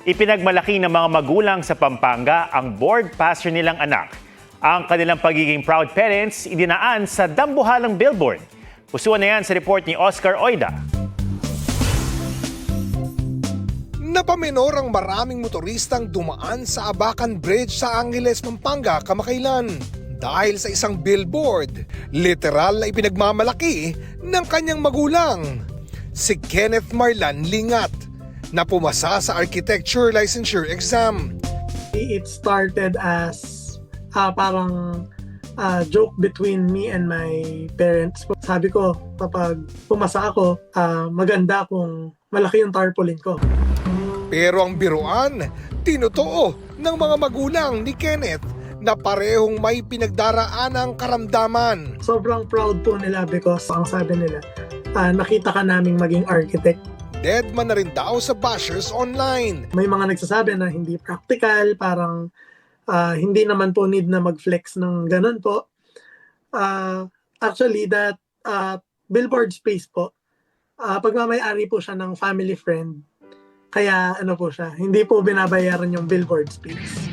Ipinagmalaki ng mga magulang sa Pampanga ang board passer nilang anak. Ang kanilang pagiging proud parents idinaan sa dambuhalang billboard. Pusuan na yan sa report ni Oscar Oida. Napaminor ang maraming motoristang dumaan sa Abacan Bridge sa Angeles, Pampanga kamakailan. Dahil sa isang billboard, literal na ipinagmamalaki ng kanyang magulang, si Kenneth Marlan Lingat, na pumasa sa architecture licensure exam. It started as parang joke between me and my parents. Sabi ko, kapag pumasa ako, maganda kung malaki yung tarpaulin ko. Pero ang biruan, tinutuo ng mga magulang ni Kenneth na parehong may pinagdaraan ang karamdaman. Sobrang proud po nila because ang sabi nila, nakita ka naming maging architect. Deadman na rin daw sa bashers online. May mga nagsasabi na hindi practical, parang hindi naman po need na mag-flex ng ganun po. Actually, that billboard space po, pagmamayari po siya ng family friend. Kaya ano po siya, hindi po binabayaran yung billboard space.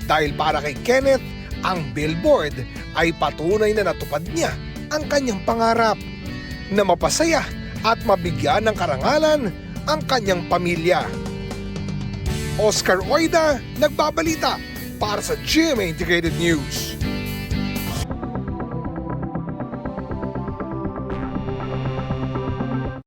Dahil para kay Kenneth, ang billboard ay patunay na natupad niya ang kanyang pangarap na mapasaya at mabigyan ng karangalan ang kanyang pamilya. Oscar Oida, nagbabalita para sa GMA Integrated News.